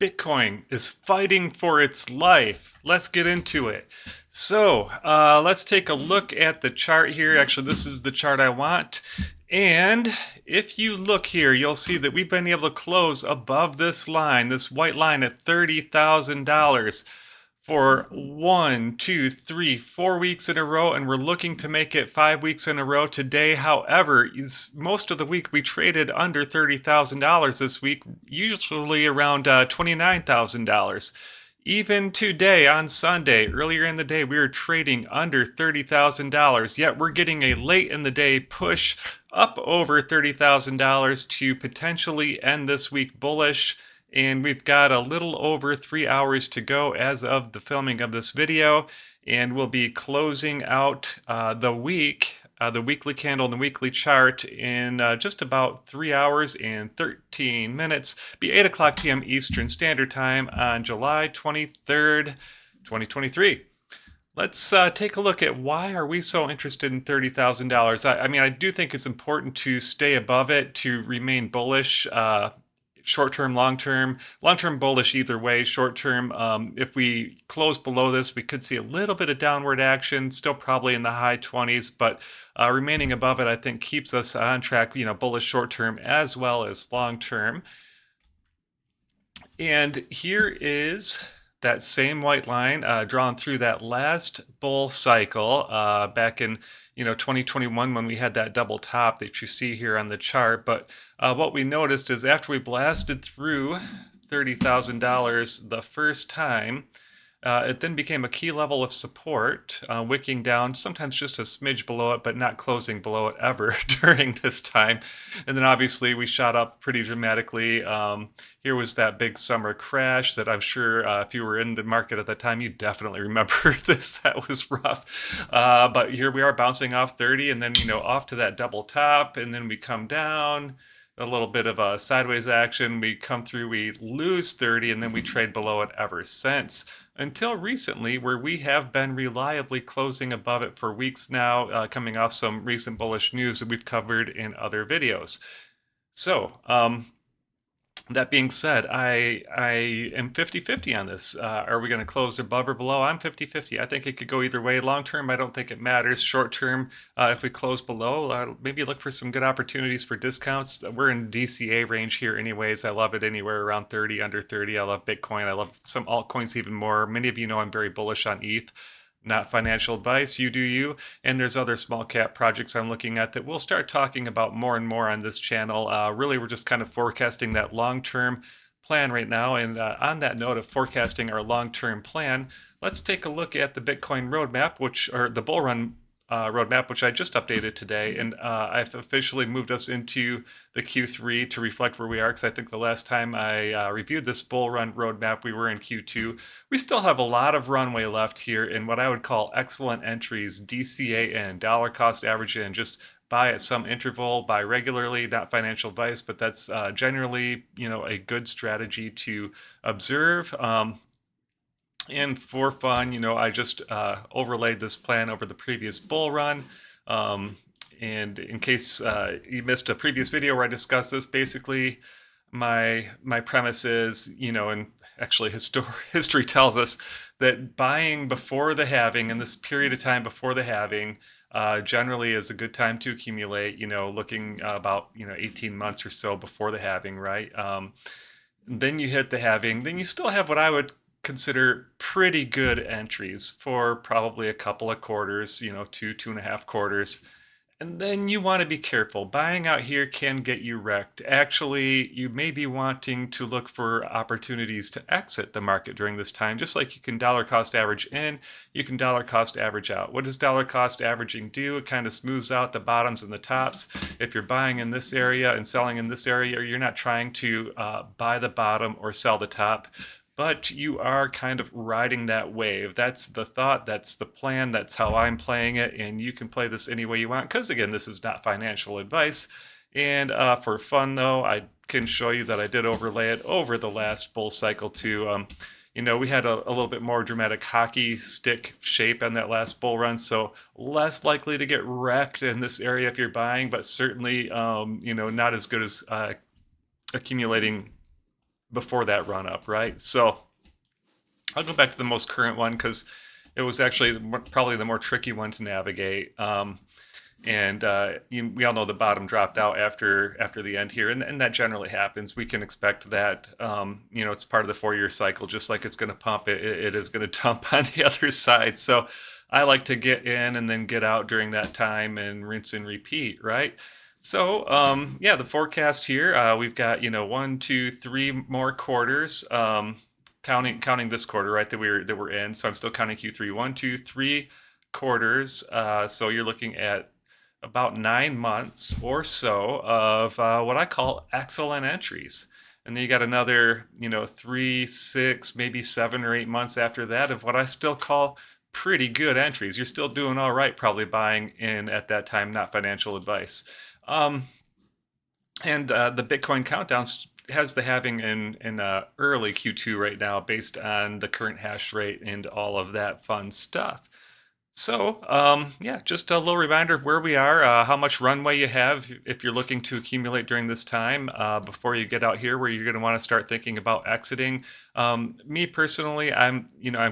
Bitcoin is fighting for its life. Let's get into it. So, let's take a look at the chart here. Actually, this is the chart I want. And if you look here, you'll see that we've been able to close above this line, this white line at $30,000 for 4 weeks in a row, and we're looking to make it 5 weeks in a row today. However, is most of the week we traded under $30,000 this week, usually around $29,000. Even today on Sunday, earlier in the day, we were trading under $30,000, yet we're getting a late in the day push up over $30,000 to potentially end this week bullish. And we've got a little over 3 hours to go as of the filming of this video, and we'll be closing out the weekly candle and the weekly chart in just about 3 hours and 13 minutes. Be 8 o'clock p.m. Eastern Standard Time on July 23rd, 2023. Let's take a look at why are we so interested in $30,000. I mean, I do think it's important to stay above it, to remain bullish. Short-term, long-term bullish either way. Short-term, if we close below this, we could see a little bit of downward action, still probably in the high 20s, but remaining above it, I think, keeps us on track, bullish short-term as well as long-term. And here is that same white line drawn through that last bull cycle back in 2021 when we had that double top that you see here on the chart. But what we noticed is after we blasted through $30,000 the first time, it then became a key level of support, wicking down, sometimes just a smidge below it, but not closing below it ever during this time. And then obviously we shot up pretty dramatically. Here was that big summer crash that I'm sure if you were in the market at that time, you definitely remember this. That was rough. But here we are bouncing off 30 and then, off to that double top, and then we come down. A little bit of a sideways action. We come through, we lose 30, and then we trade below it ever since. Until recently, where we have been reliably closing above it for weeks now, coming off some recent bullish news that we've covered in other videos. So, that being said, I am 50-50 on this. Are we going to close above or below? I'm 50-50. I think it could go either way. Long term, I don't think it matters. Short term, if we close below, maybe look for some good opportunities for discounts. We're in DCA range here anyways. I love it anywhere around 30, under 30. I love Bitcoin. I love some altcoins even more. Many of you know I'm very bullish on ETH. Not financial advice, you do you. And there's other small cap projects I'm looking at that we'll start talking about more and more on this channel. Really, we're just kind of forecasting that long-term plan right now. And on that note of forecasting our long-term plan, let's take a look at the Bitcoin roadmap, or the bull run roadmap, which I just updated today. And I've officially moved us into the Q3 to reflect where we are, because I think the last time I reviewed this bull run roadmap, we were in Q2. We still have a lot of runway left here in what I would call excellent entries, DCA in, dollar cost average in, just buy at some interval, buy regularly, not financial advice, but that's generally, a good strategy to observe. And for fun, I just overlaid this plan over the previous bull run. And in case you missed a previous video where I discussed this, basically my premise is, and actually history tells us that buying before the halving, in this period of time before the halving, generally is a good time to accumulate, looking about, 18 months or so before the halving, right? Then you hit the halving, then you still have what I would consider pretty good entries for probably a couple of quarters, 2.5 quarters. And then you want to be careful. Buying out here can get you wrecked. Actually, you may be wanting to look for opportunities to exit the market during this time, just like you can dollar cost average in, you can dollar cost average out. What does dollar cost averaging do? It kind of smooths out the bottoms and the tops. If you're buying in this area and selling in this area, you're not trying to buy the bottom or sell the top, but you are kind of riding that wave. That's the thought, that's the plan, that's how I'm playing it, and you can play this any way you want, because again, this is not financial advice. And for fun though, I can show you that I did overlay it over the last bull cycle too. We had a little bit more dramatic hockey stick shape on that last bull run, so less likely to get wrecked in this area if you're buying, but certainly, not as good as accumulating before that run up, right? So I'll go back to the most current one because it was actually probably the more tricky one to navigate. And we all know the bottom dropped out after the end here, and that generally happens. We can expect that. It's part of the 4-year cycle. Just like it's going to pump, it is going to dump on the other side. So I like to get in and then get out during that time and rinse and repeat, right? So yeah, the forecast here, we've got 1, 2, 3 more quarters. Counting this quarter, right, that we're in. So I'm still counting Q3. 1, 2, 3 quarters. So you're looking at about 9 months or so of what I call excellent entries. And then you got another, 3, 6, maybe 7 or 8 months after that of what I still call pretty good entries. You're still doing all right, probably buying in at that time, not financial advice. Um, and the Bitcoin countdown has the halving in early Q2 right now, based on the current hash rate and all of that fun stuff. So, yeah, just a little reminder of where we are, how much runway you have if you're looking to accumulate during this time before you get out here, where you're going to want to start thinking about exiting. Me personally, I'm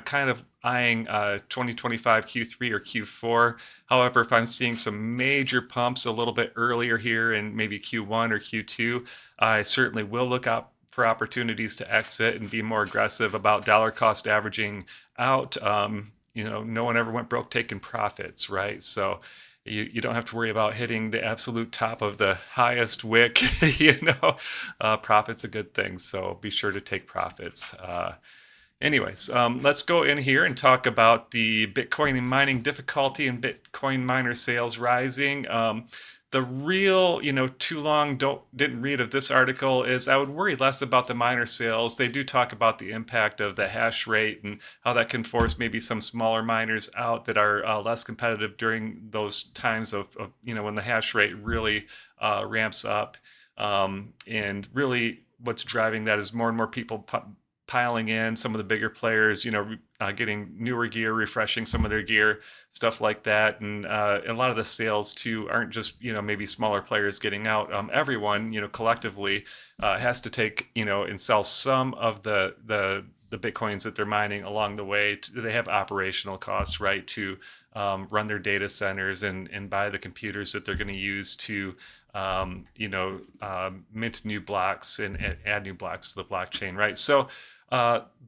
kind of eyeing 2025 Q3 or Q4. However, if I'm seeing some major pumps a little bit earlier here in maybe Q1 or Q2, I certainly will look out for opportunities to exit and be more aggressive about dollar cost averaging out. No one ever went broke taking profits, right? So you don't have to worry about hitting the absolute top of the highest wick. Profit's a good thing, so be sure to take profits. Anyways, let's go in here and talk about the Bitcoin mining difficulty and Bitcoin miner sales rising. The real, too long didn't read of this article is I would worry less about the miner sales. They do talk about the impact of the hash rate and how that can force maybe some smaller miners out that are less competitive during those times of when the hash rate really ramps up. And really, what's driving that is more and more people piling in. Some of the bigger players, getting newer gear, refreshing some of their gear, stuff like that. And a lot of the sales too aren't just maybe smaller players getting out. Everyone collectively has to take and sell some of the bitcoins that they're mining along the way. They have operational costs, right, to run their data centers and buy the computers that they're going to use to mint new blocks and add new blocks to the blockchain, right? So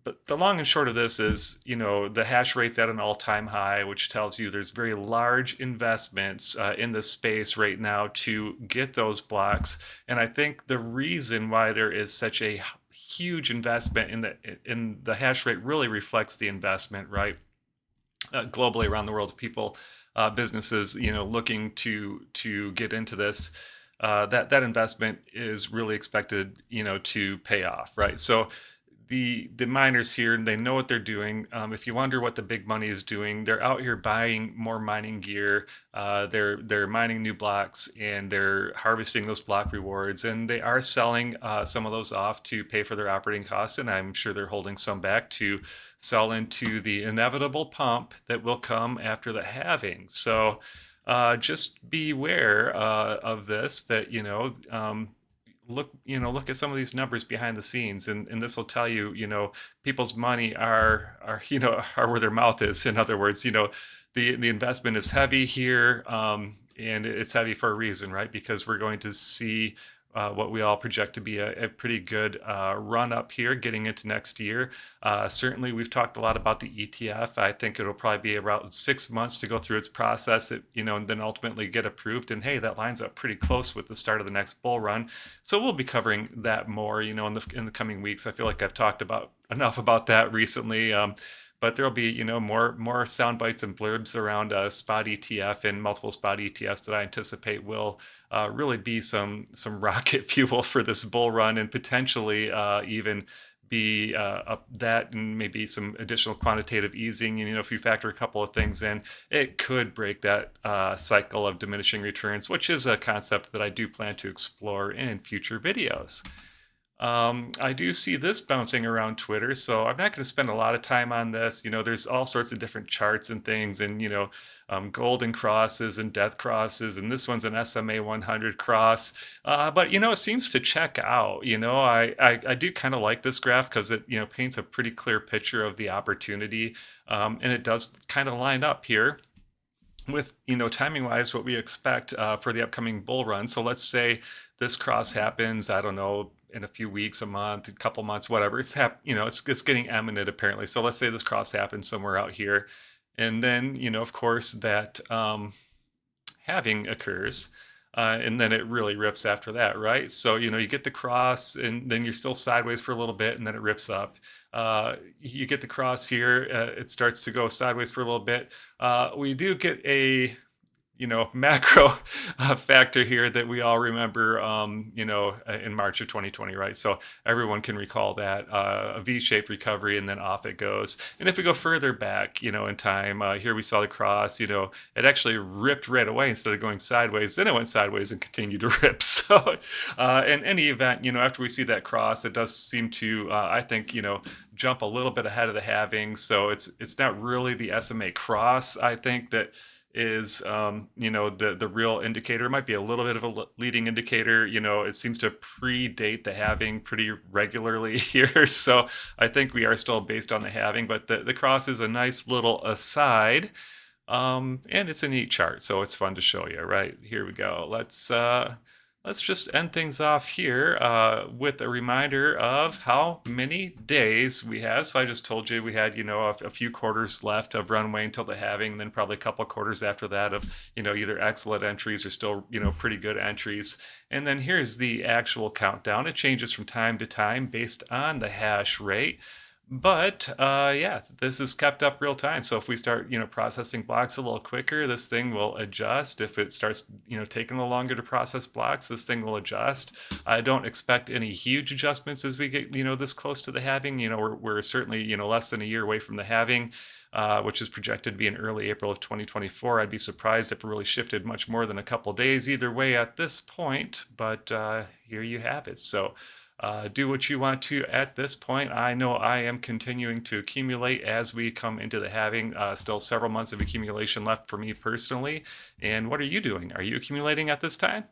but the long and short of this is, the hash rate's at an all-time high, which tells you there's very large investments in the space right now to get those blocks. And I think the reason why there is such a huge investment in the hash rate really reflects the investment, right? Globally around the world, people, businesses, looking to get into this. That investment is really expected, to pay off, right? So the miners here, they know what they're doing. If you wonder what the big money is doing, they're out here buying more mining gear. They're mining new blocks and they're harvesting those block rewards, and they are selling some of those off to pay for their operating costs. And I'm sure they're holding some back to sell into the inevitable pump that will come after the halving. So just beware of this. That look at some of these numbers behind the scenes, and this will tell you, people's money are where their mouth is. In other words, the investment is heavy here, and it's heavy for a reason, right? Because we're going to see what we all project to be a pretty good run up here getting into next year. Certainly, we've talked a lot about the ETF. I think it'll probably be around 6 months to go through its process, and then ultimately get approved. And hey, that lines up pretty close with the start of the next bull run. So we'll be covering that more, in the coming weeks. I feel like I've talked about enough about that recently. But there'll be more sound bites and blurbs around spot ETF and multiple spot ETFs that I anticipate will really be some rocket fuel for this bull run, and potentially even be up that and maybe some additional quantitative easing. And if you factor a couple of things in, it could break that cycle of diminishing returns, which is a concept that I do plan to explore in future videos. I do see this bouncing around Twitter, so I'm not going to spend a lot of time on this. There's all sorts of different charts and things, and golden crosses and death crosses, and this one's an SMA 100 cross. But it seems to check out. I do kind of like this graph because it paints a pretty clear picture of the opportunity, and it does kind of line up here with timing wise what we expect for the upcoming bull run. So let's say this cross happens, I don't know, in a few weeks, a month, a couple months, whatever. It's getting imminent apparently. So let's say this cross happens somewhere out here, and then of course that halving occurs. And then it really rips after that, right? So, you get the cross and then you're still sideways for a little bit and then it rips up. You get the cross here, it starts to go sideways for a little bit. We do get a macro factor here that we all remember, in March of 2020, right? So everyone can recall that a V-shaped recovery, and then off it goes. And if we go further back, in time, here we saw the cross. It actually ripped right away instead of going sideways. Then it went sideways and continued to rip. So, in any event, after we see that cross, it does seem to, I think, jump a little bit ahead of the halving. So it's not really the SMA cross, I think, that is the real indicator. It might be a little bit of a leading indicator. It seems to predate the halving pretty regularly here. So I think we are still based on the halving, but the cross is a nice little aside. And it's a neat chart, so it's fun to show you. Right, here we go. Let's just end things off here with a reminder of how many days we have. So I just told you we had, a few quarters left of runway until the halving, and then probably a couple of quarters after that of, either excellent entries or still, pretty good entries. And then here's the actual countdown. It changes from time to time based on the hash rate. But yeah, this is kept up real time. So if we start, processing blocks a little quicker, this thing will adjust. If it starts, taking a little longer to process blocks, this thing will adjust. I don't expect any huge adjustments as we get, this close to the halving. We're certainly, less than a year away from the halving. Which is projected to be in early April of 2024. I'd be surprised if it really shifted much more than a couple days either way at this point, but here you have it. So do what you want to at this point. I know I am continuing to accumulate as we come into the halving. Still several months of accumulation left for me personally. And what are you doing? Are you accumulating at this time?